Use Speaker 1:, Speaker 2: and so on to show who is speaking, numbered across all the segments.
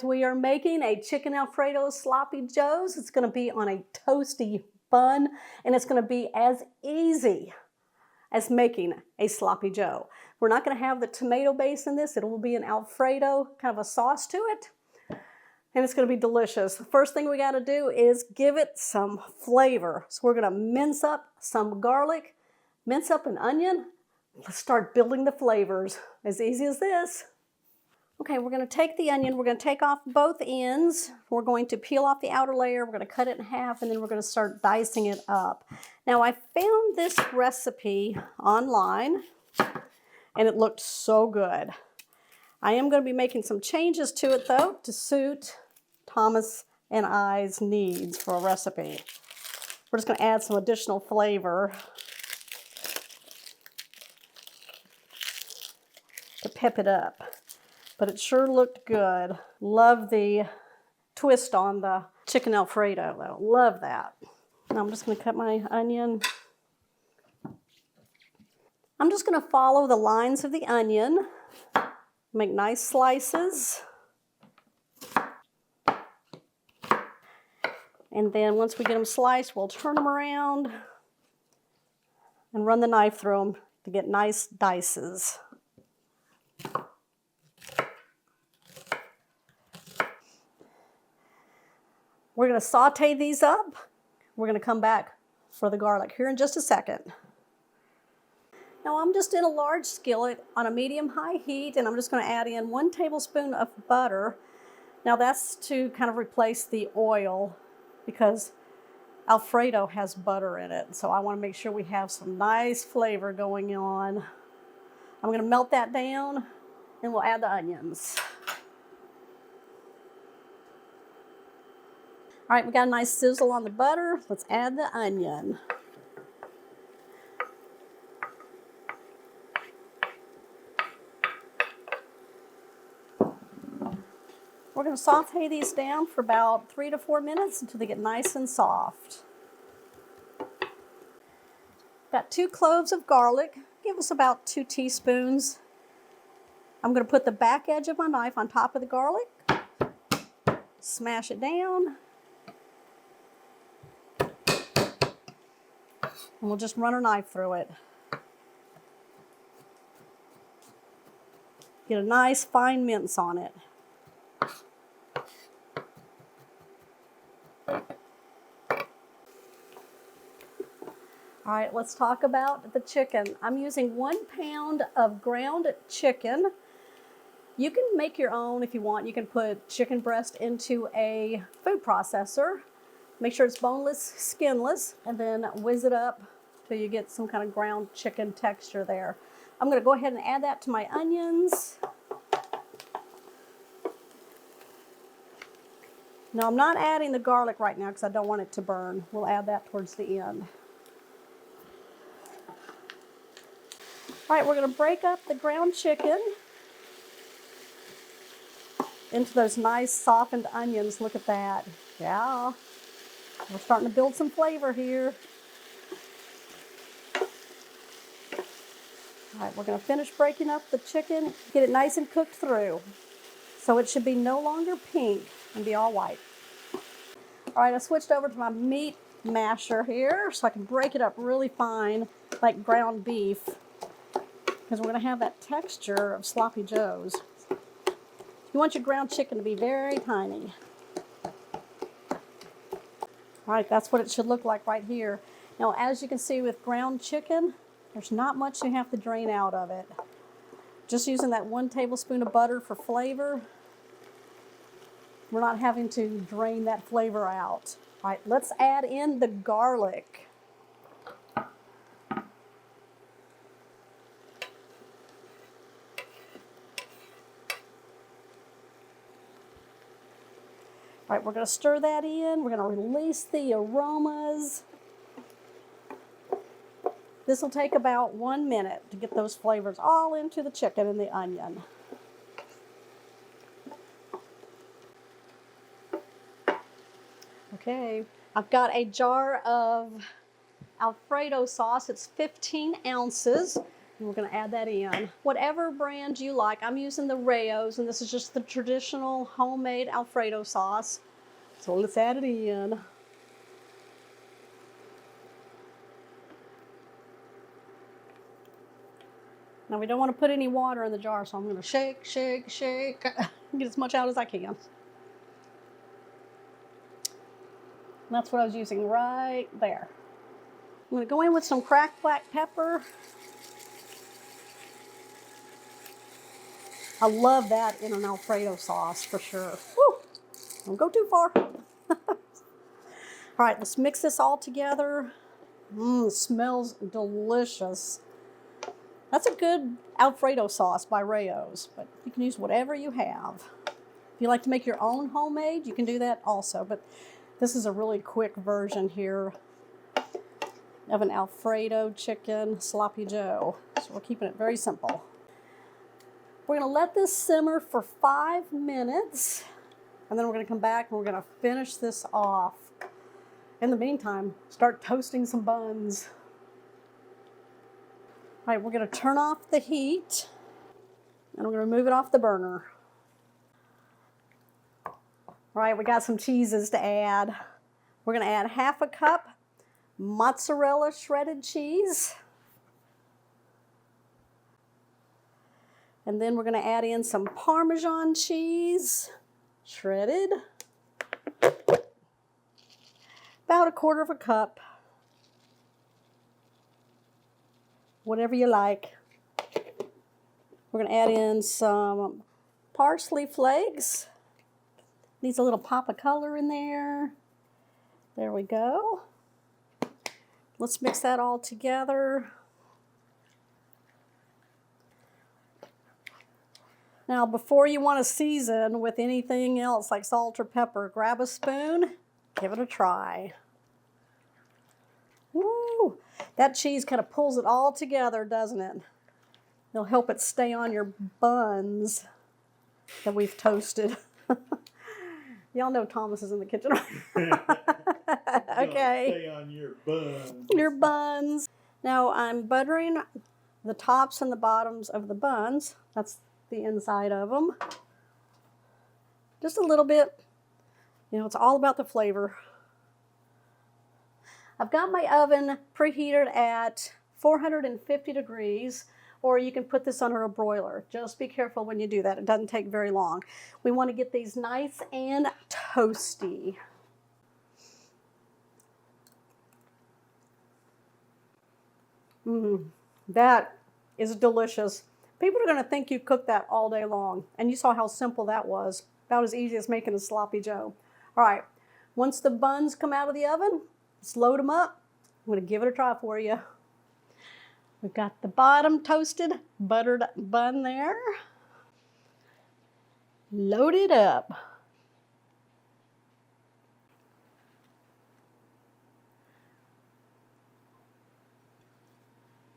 Speaker 1: We are making a chicken Alfredo sloppy joes. It's going to be on a toasty bun, and it's going to be as easy as making a sloppy joe. We're not going to have the tomato base in this. It will be an Alfredo, kind of a sauce to it, and it's going to be delicious. The first thing we got to do is give it some flavor. So we're going to mince up some garlic, mince up an onion. Let's start building the flavors. As easy as this. Okay, we're going to take the onion, we're going to take off both ends, we're going to peel off the outer layer, we're going to cut it in half, and then we're going to start dicing it up. Now, I found this recipe online, and it looked so good. I am going to be making some changes to it, though, to suit Thomas and I's needs for a recipe. We're just going to add some additional flavor to pep it up. But it sure looked good. Love the twist on the chicken Alfredo, though. Love that. Now I'm just going to cut my onion. I'm just going to follow the lines of the onion. Make nice slices. And then once we get them sliced, we'll turn them around and run the knife through them to get nice dices. We're going to saute these up. We're going to come back for the garlic here in just a second. Now I'm just in a large skillet on a medium-high heat, and I'm just going to add in 1 tablespoon of butter. Now that's to kind of replace the oil because Alfredo has butter in it, so I want to make sure we have some nice flavor going on. I'm going to melt that down, and we'll add the onions. All right, we got a nice sizzle on the butter. Let's add the onion. We're going to saute these down for about 3 to 4 minutes until they get nice and soft. Got 2 cloves of garlic. Give us about 2 teaspoons. I'm going to put the back edge of my knife on top of the garlic. Smash it down. And we'll just run our knife through it. Get a nice fine mince on it. All right, let's talk about the chicken. I'm using 1 pound of ground chicken. You can make your own if you want. You can put chicken breast into a food processor. Make sure it's boneless, skinless, and then whiz it up till you get some kind of ground chicken texture there. I'm going to go ahead and add that to my onions. Now, I'm not adding the garlic right now because I don't want it to burn. We'll add that towards the end. All right, we're going to break up the ground chicken into those nice softened onions. Look at that. Yeah. We're starting to build some flavor here. All right, we're going to finish breaking up the chicken, get it nice and cooked through. So it should be no longer pink and be all white. All right, I switched over to my meat masher here so I can break it up really fine like ground beef because we're going to have that texture of sloppy joes. You want your ground chicken to be very tiny. All right, that's what it should look like right here. Now, as you can see with ground chicken, there's not much you have to drain out of it. Just using that 1 tablespoon of butter for flavor. We're not having to drain that flavor out. All right, let's add in the garlic. All right, we're going to stir that in. We're going to release the aromas. This will take about 1 minute to get those flavors all into the chicken and the onion. Okay, I've got a jar of Alfredo sauce. It's 15 ounces. And we're going to add that in. Whatever brand you like, I'm using the Rayo's, and this is just the traditional homemade Alfredo sauce. So let's add it in. Now we don't want to put any water in the jar, so I'm going to shake, shake, shake, get as much out as I can. And that's what I was using right there. I'm going to go in with some cracked black pepper. I love that in an Alfredo sauce for sure. Woo! Don't go too far. All right, let's mix this all together. It smells delicious. That's a good Alfredo sauce by Rayo's, but you can use whatever you have. If you like to make your own homemade, you can do that also, but this is a really quick version here of an Alfredo chicken sloppy joe. So we're keeping it very simple. We're going to let this simmer for 5 minutes, and then we're going to come back and we're going to finish this off. In the meantime, start toasting some buns. All right, we're going to turn off the heat, and we're going to remove it off the burner. All right, we got some cheeses to add. We're going to add 1/2 cup mozzarella shredded cheese. And then we're going to add in some Parmesan cheese, shredded. About 1/4 cup. Whatever you like. We're going to add in some parsley flakes. Needs a little pop of color in there. There we go. Let's mix that all together. Now, before you want to season with anything else like salt or pepper, grab a spoon, give it a try. Woo! That cheese kind of pulls it all together, doesn't it? It'll help it stay on your buns that we've toasted. Y'all know Thomas is in the kitchen. Okay.
Speaker 2: Stay on your buns.
Speaker 1: Your buns. Now I'm buttering the tops and the bottoms of the buns. That's the inside of them. Just a little bit. You know, it's all about the flavor. I've got my oven preheated at 450 degrees, or you can put this under a broiler. Just be careful when you do that. It doesn't take very long. We want to get these nice and toasty. That is delicious. People are going to think you cooked that all day long, and you saw how simple that was. About as easy as making a sloppy joe. All right, once the buns come out of the oven, let's load them up. I'm going to give it a try for you. We've got the bottom toasted, buttered bun there. Load it up.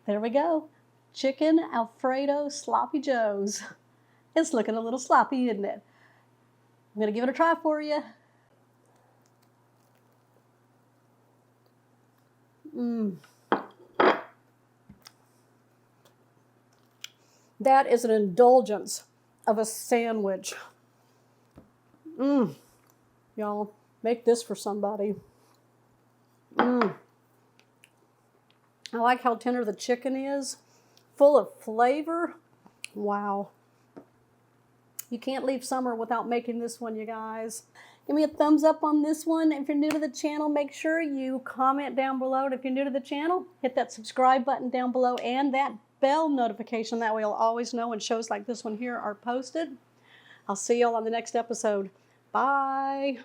Speaker 1: There we go. Chicken Alfredo sloppy joes. It's looking a little sloppy, isn't it? I'm going to give it a try for you. That is an indulgence of a sandwich. Y'all, make this for somebody. I like how tender the chicken is, full of flavor. Wow. You can't leave summer without making this one, you guys. Give me a thumbs up on this one. If you're new to the channel, make sure you comment down below. And if you're new to the channel, hit that subscribe button down below and that bell notification. That way you'll always know when shows like this one here are posted. I'll see y'all on the next episode. Bye.